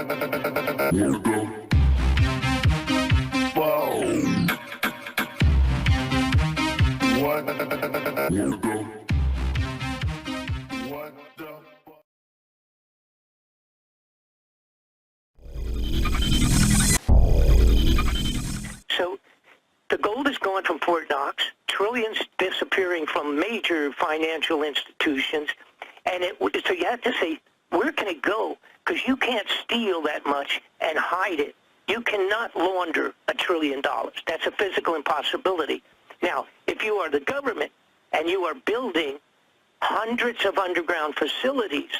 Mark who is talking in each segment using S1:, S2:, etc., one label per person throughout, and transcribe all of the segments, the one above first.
S1: So the gold has gone from Fort Knox, trillions disappearing from major financial institutions, and so you have to say, where can it go? Because you can't steal that much and hide it. You cannot launder $1 trillion. That's a physical impossibility. Now, if you are the government and you are building hundreds of underground facilities,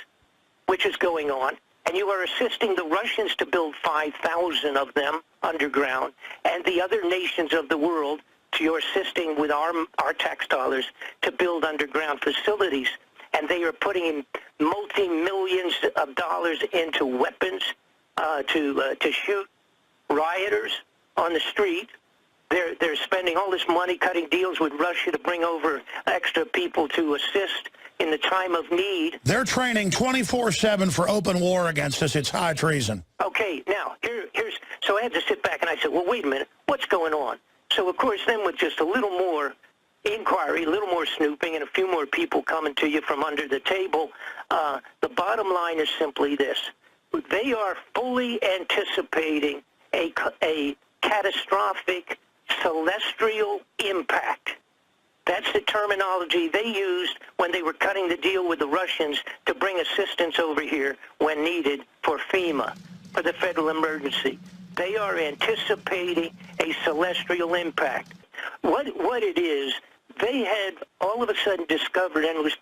S1: which is going on, and you are assisting the Russians to build 5,000 of them underground, and the other nations of the world, you're assisting with our tax dollars to build underground facilities, and they are putting in multi-millions of dollars into weapons to shoot rioters on the street. They're spending all this money cutting deals with Russia to bring over extra people to assist in the time of need.
S2: They're training 24/7 for open war against us. It's high treason.
S1: Okay, now, so I had to sit back and I said, well, wait a minute, what's going on? So, of course, then with just a little more inquiry, a little more snooping, and a few more people coming to you from under the table, the bottom line is simply this. They are fully anticipating a catastrophic celestial impact. That's the terminology they used when they were cutting the deal with the Russians to bring assistance over here when needed for FEMA, for the federal emergency. They are anticipating a celestial impact. What it is, they had all of a sudden discovered, and it was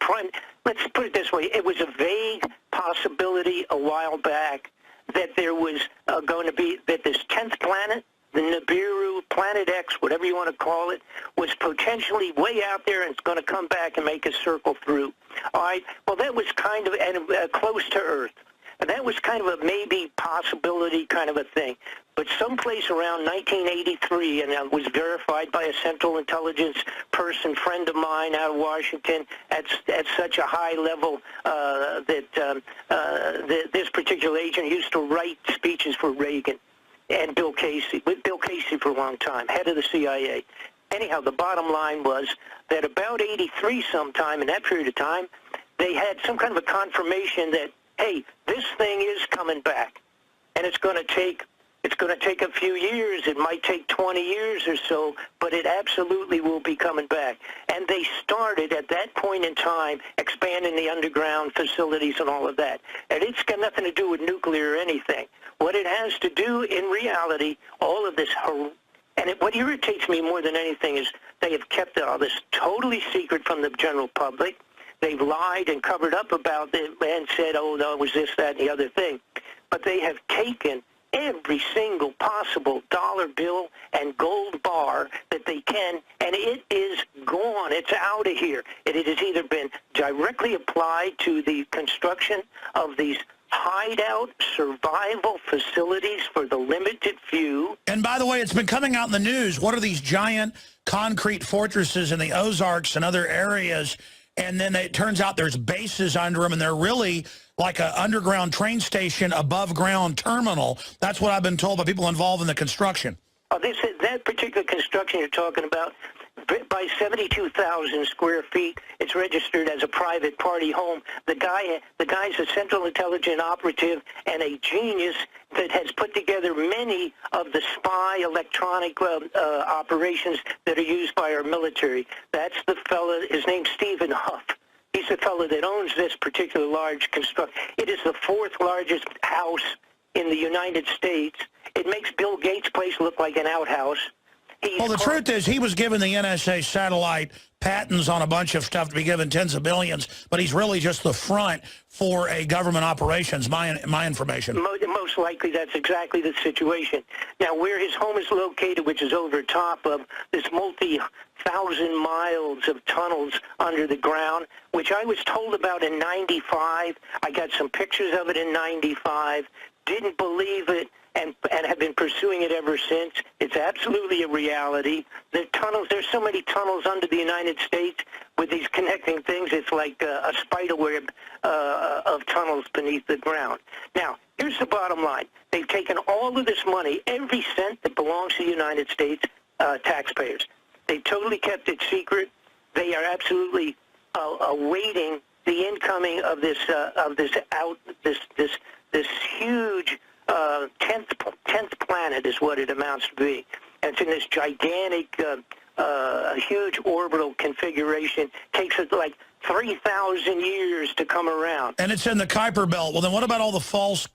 S1: let's put it this way, it was a vague possibility a while back that there was going to be, that this 10th planet, the NIBIRU, Planet X, whatever you want to call it, was potentially way out there and it's going to come back and make a circle through. All right? Well, that was kind of close to Earth. And that was kind of a maybe possibility kind of a thing. But someplace around 1983, and it was verified by a Central Intelligence person, friend of mine out of Washington, at such a high level that this particular agent used to write speeches for Reagan and Bill Casey, with Bill Casey for a long time, head of the CIA. Anyhow, the bottom line was that about 83 sometime in that period of time, they had some kind of a confirmation that, hey, this thing is coming back, and it's going to take a few years. It might take 20 years or so, but it absolutely will be coming back. And they started at that point in time expanding the underground facilities and all of that. And it's got nothing to do with nuclear or anything. What it has to do in reality, all of this, what irritates me more than anything is they have kept all this totally secret from the general public. They've lied and covered up about it and said, oh, no, it was this, that, and the other thing. But they have taken every single possible dollar bill and gold bar that they can, and it is gone. It's out of here. It has either been directly applied to the construction of these hideout survival facilities for the limited few.
S2: And by the way, it's been coming out in the news. What are these giant concrete fortresses in the Ozarks and other areas? And then it turns out there's bases under them, and they're really like an underground train station, above-ground terminal. That's what I've been told by people involved in the construction.
S1: Oh, that particular construction you're talking about, by 72,000 square feet, it's registered as a private party home. The guy's a Central Intelligence operative and a genius that has put together many of the spy electronic operations that are used by our military. That's the fellow, his name's Stephen Huff. He's the fellow that owns this particular large construction. It is the 4th largest house in the United States. It makes Bill Gates' place look like an outhouse.
S2: Well, the truth is he was given the NSA satellite patents on a bunch of stuff to be given tens of billions, but he's really just the front for a government operations, my information.
S1: Most likely that's exactly the situation. Now, where his home is located, which is over top of this multi-thousand miles of tunnels under the ground, which I was told about in 95. I got some pictures of it in 95, didn't believe it, and have been pursuing it ever since. It's absolutely a reality. The tunnels, there's so many tunnels under the United States with these connecting things. It's like a spider web of tunnels beneath the ground. Now, Here's the bottom line. They've taken all of this money, every cent that belongs to the United States taxpayers. They've totally kept it secret. They are absolutely awaiting the incoming of this huge 10th planet is what it amounts to be. And it's in this gigantic, huge orbital configuration. Takes it like 3,000 years to come around.
S2: And it's in the Kuiper Belt. Well, then what about all the false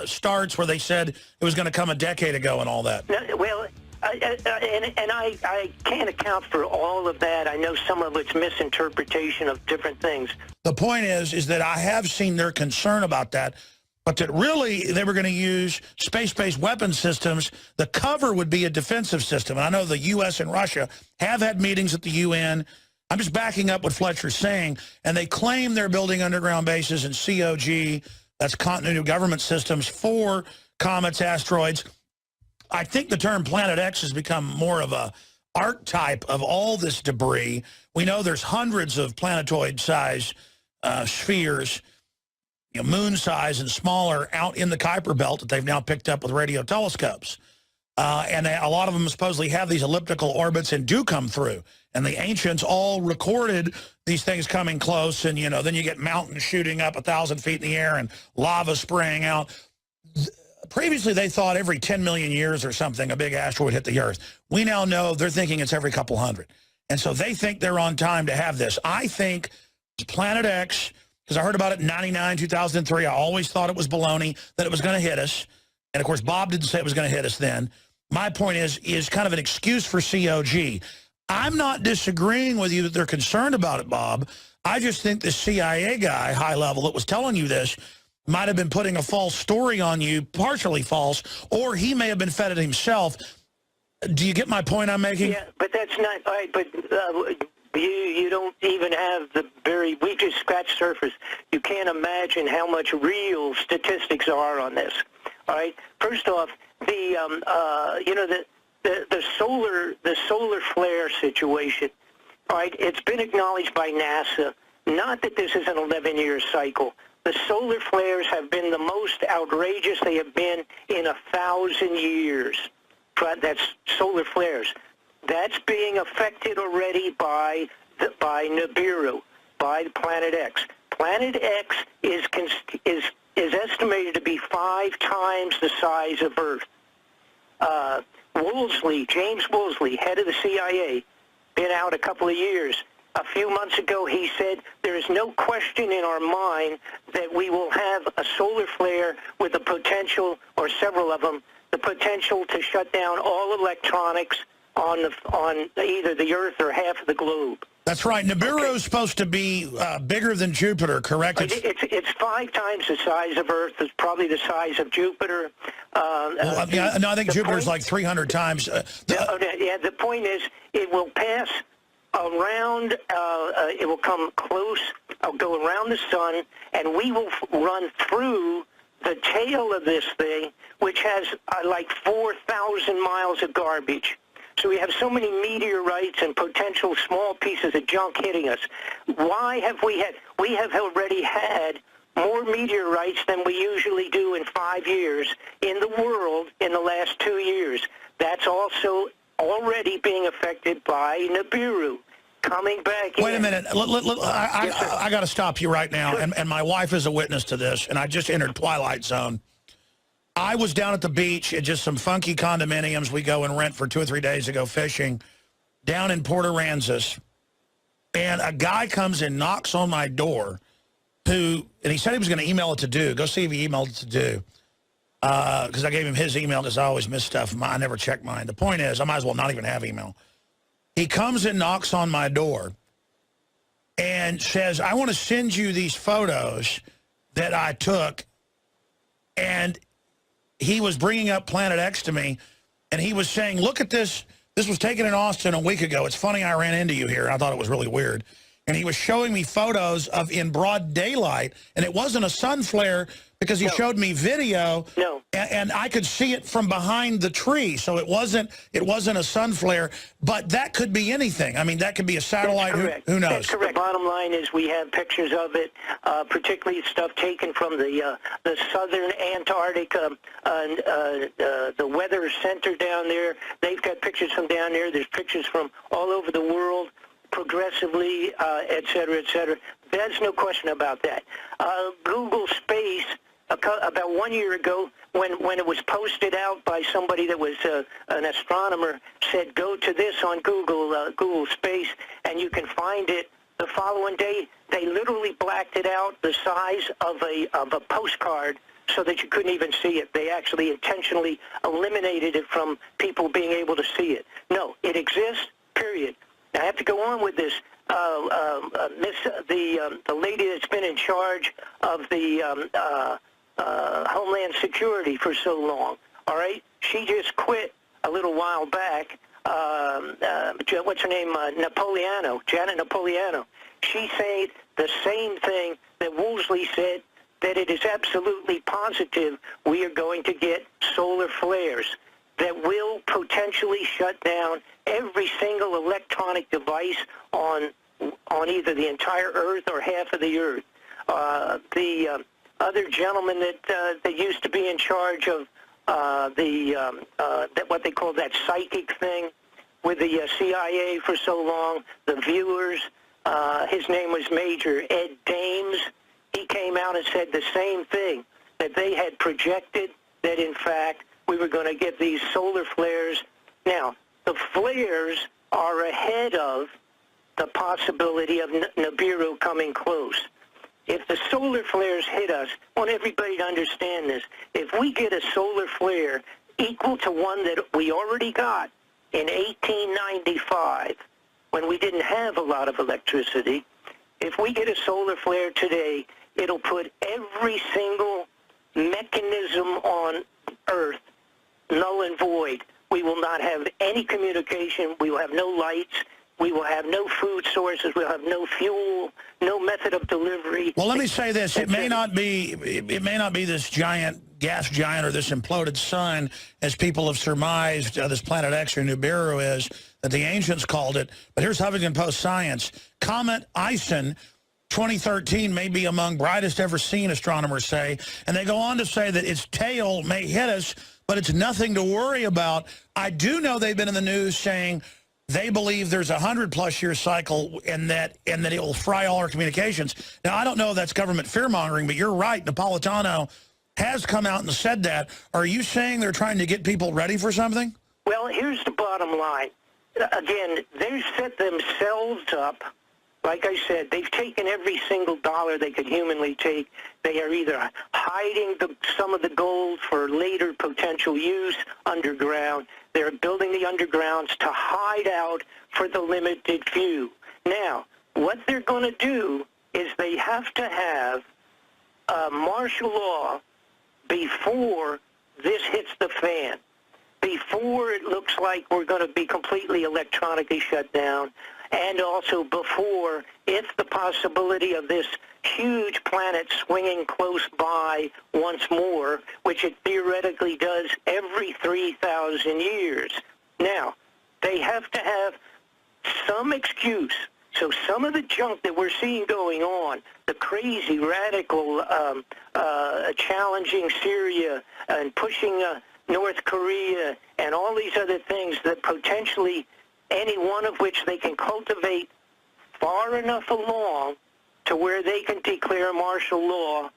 S2: starts where they said it was going to come a decade ago and all that?
S1: No, well, I can't account for all of that. I know some of it's misinterpretation of different things.
S2: The point is that I have seen their concern about that, but that really they were going to use space-based weapon systems. The cover would be a defensive system. And I know the U.S. and Russia have had meetings at the UN. I'm just backing up what Fletcher's saying, and they claim they're building underground bases in COG, that's continuity of government systems, for comets, asteroids. I think the term Planet X has become more of a archetype of all this debris. We know there's hundreds of planetoid-size spheres, you know, moon-size and smaller, out in the Kuiper Belt that they've now picked up with radio telescopes. And a lot of them supposedly have these elliptical orbits and do come through. And the ancients all recorded these things coming close, and, you know, then you get mountains shooting up 1,000 feet in the air and lava spraying out. Previously, they thought every 10 million years or something, a big asteroid hit the Earth. We now know they're thinking it's every couple hundred. And so they think they're on time to have this. I think Planet X, because I heard about it in 99, 2003. I always thought it was baloney, that it was going to hit us. And, of course, Bob didn't say it was going to hit us then. My point is kind of an excuse for COG. I'm not disagreeing with you that they're concerned about it, Bob. I just think the CIA guy, high level, that was telling you this might have been putting a false story on you, partially false, or he may have been fed it himself. Do you get my point I'm making?
S1: Yeah, but that's not right. But you don't even have we just scratched surface. You can't imagine how much real statistics are on this. All right. First off, the solar flare situation. All right. It's been acknowledged by NASA. Not that this is an 11-year cycle. The solar flares have been the most outrageous they have been in 1,000 years. That's solar flares. That's being affected already by NIBIRU, by Planet X. Planet X is estimated to be 5 times the size of Earth. James Woolsey, head of the CIA, been out a couple of years. A few months ago, he said, there is no question in our mind that we will have a solar flare with the potential, or several of them, the potential to shut down all electronics on either the Earth or half of the globe.
S2: That's right. NIBIRU is supposed to be bigger than Jupiter, correct?
S1: It's 5 times the size of Earth. It's probably the size of Jupiter.
S2: I think Jupiter's like 300 times.
S1: The point is, it will pass around, it will come close, go around the sun, and we will run through the tail of this thing, which has like 4,000 miles of garbage. So we have so many meteorites and potential small pieces of junk hitting us. Why have we have already had more meteorites than we usually do in 5 years in the world in the last 2 years. That's also already being affected by NIBIRU. Coming back
S2: Wait a minute. I got to stop you right now, and my wife is a witness to this, and I just entered Twilight Zone. I was down at the beach at just some funky condominiums we go and rent for 2 or 3 days to go fishing down in Port Aransas, and a guy comes and knocks on my door and he said he was going to email it to Do. Go see if he emailed it to Do. Because I gave him his email because I always miss stuff. I never check mine. The point is, I might as well not even have email. He comes and knocks on my door and says, I want to send you these photos that I took. And he was bringing up Planet X to me, and he was saying, look at this. This was taken in Austin a week ago. It's funny I ran into you here. I thought it was really weird. and he was showing me photos of in broad daylight, and it wasn't a sun flare because he showed me video, and I could see it from behind the tree, so it wasn't a sun flare, but that could be anything. I mean, that could be a satellite. Who knows?
S1: That's correct. The bottom line is we have pictures of it, particularly stuff taken from the southern Antarctic, the weather center down there. They've got pictures from down there. There's pictures from all over the world, progressively, et cetera, et cetera. There's no question about that. Google Space, about 1 year ago, when it was posted out by somebody that was an astronomer, said go to this on Google Space, and you can find it. The following day, they literally blacked it out the size of a postcard so that you couldn't even see it. They actually intentionally eliminated it from people being able to see it. No, it exists, period. Now, I have to go on with this. The lady that's been in charge of the Homeland Security for so long, all right? She just quit a little while back. What's her name? Janet Napolitano. She said the same thing that Woolsey said, that it is absolutely positive we are going to get solar flares that will potentially shut down every single electronic device on either the entire Earth or half of the Earth. The other gentleman that used to be in charge of what they call that psychic thing with the CIA for so long, the viewers, his name was Major Ed Dames. He came out and said the same thing, that they had projected that, in fact, we were going to get these solar flares. Now, the flares are ahead of the possibility of NIBIRU coming close. If the solar flares hit us, I want everybody to understand this. If we get a solar flare equal to one that we already got in 1895, when we didn't have a lot of electricity, if we get a solar flare today, it'll put every single mechanism on Earth null and void. We will not have any communication. We will have no lights. We will have no food sources. We'll have no fuel, no method of delivery.
S2: Well, let me say this: it may not be this giant gas giant or this imploded sun, as people have surmised this Planet X or NIBIRU is, that the ancients called it. But here's Huffington Post Science: Comet Ison 2013 may be among brightest ever seen, astronomers say, and they go on to say that its tail may hit us, but it's nothing to worry about. I do know they've been in the news saying they believe there's a 100+ year cycle and that it will fry all our communications. Now, I don't know if that's government fear-mongering, but you're right. Napolitano has come out and said that. Are you saying they're trying to get people ready for something?
S1: Well, here's the bottom line. Again, they set themselves up. Like I said, they've taken every single dollar they could humanly take. They are either hiding some of the gold for later potential use underground. They're building the undergrounds to hide out for the limited few. Now, what they're going to do is they have to have martial law before this hits the fan, before it looks like we're going to be completely electronically shut down, and also before, if the possibility of this huge planet swinging close by once more, which it theoretically does every 3,000 years. Now, they have to have some excuse. So some of the junk that we're seeing going on, the crazy, radical, challenging Syria and pushing North Korea and all these other things that potentially, any one of which they can cultivate far enough along to where they can declare martial law,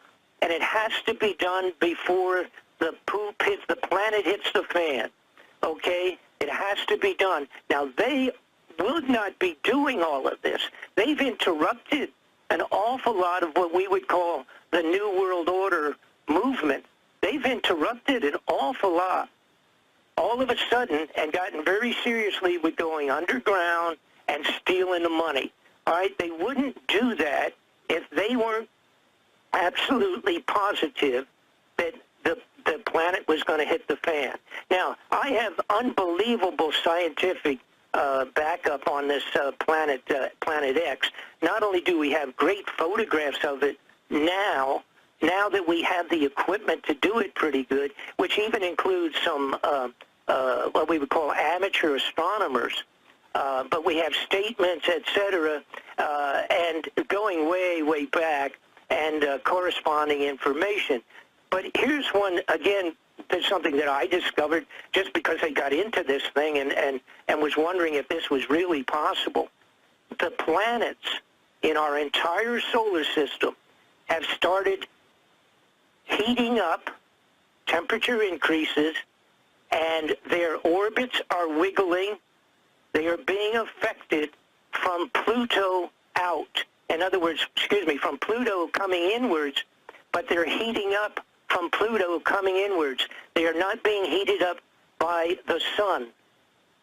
S1: and it has to be done before the planet hits the fan, okay? It has to be done. Now, they would not be doing all of this. They've interrupted an awful lot of what we would call the New World Order movement. They've interrupted an awful lot all of a sudden and gotten very seriously with going underground and stealing the money. All right, they wouldn't do that if they weren't absolutely positive that the planet was going to hit the fan. Now, I have unbelievable scientific backup on this planet X. Not only do we have great photographs of it now that we have the equipment to do it pretty good, which even includes some what we would call amateur astronomers, but we have statements, etc., and going way back, and corresponding information. But here's one, again, there's something that I discovered just because I got into this thing and was wondering if this was really possible. The planets in our entire solar system have started heating up, temperature increases, and their orbits are wiggling. They are being affected from Pluto out. In other words, from Pluto coming inwards, but they're heating up from Pluto coming inwards. They are not being heated up by the sun.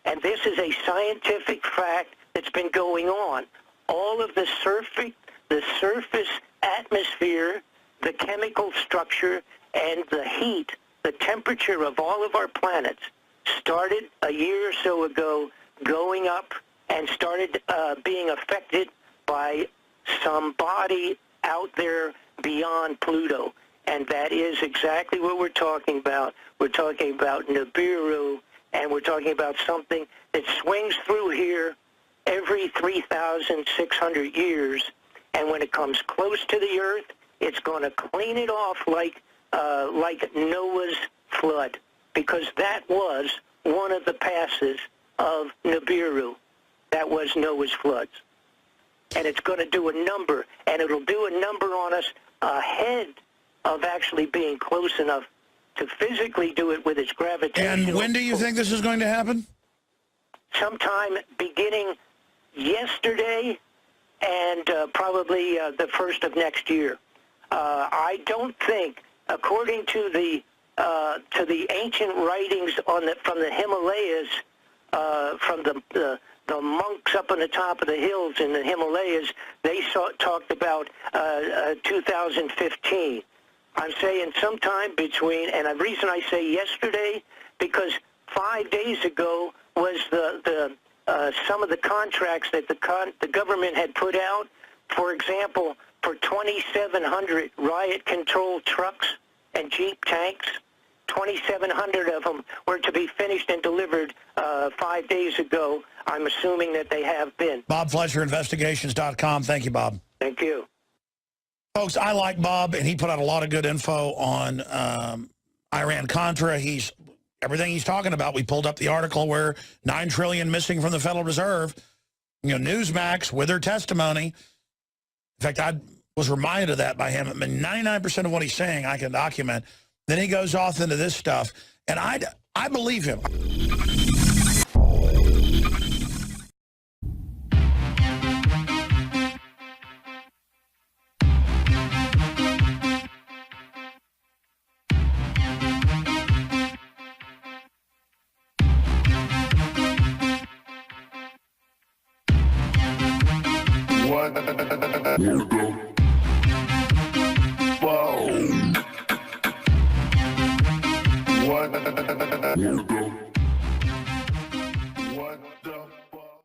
S1: And this is a scientific fact that's been going on. All of the surface atmosphere, the chemical structure, and the heat, the temperature of all of our planets started a year or so ago going up and started being affected by some body out there beyond Pluto. And that is exactly what we're talking about. We're talking about NIBIRU, and we're talking about something that swings through here every 3,600 years. And when it comes close to the Earth, it's going to clean it off like Noah's flood, because that was one of the passes of NIBIRU. That was Noah's floods. And it's going to do a number, and it'll do a number on us ahead of actually being close enough to physically do it with its gravitational.
S2: And when do you think this is going to happen?
S1: Sometime beginning yesterday and probably the first of next year. I don't think, according to the ancient writings from the Himalayas, from the monks up on the top of the hills in the Himalayas, they talked about 2015. I'm saying sometime between, and the reason I say yesterday, because 5 days ago was some of the contracts that the government had put out. For example, for 2,700 riot-controlled trucks and Jeep tanks, 2,700 of them were to be finished and delivered 5 days ago. I'm assuming that they have been.
S2: Bob Fletcher, investigations.com. Thank you, Bob.
S1: Thank you.
S2: Folks, I like Bob, and he put out a lot of good info on Iran-Contra. Everything he's talking about, we pulled up the article where $9 trillion missing from the Federal Reserve. You know, Newsmax with their testimony. In fact, I was reminded of that by him. I mean, 99% of what he's saying I can document. Then he goes off into this stuff, and I believe him.
S3: What?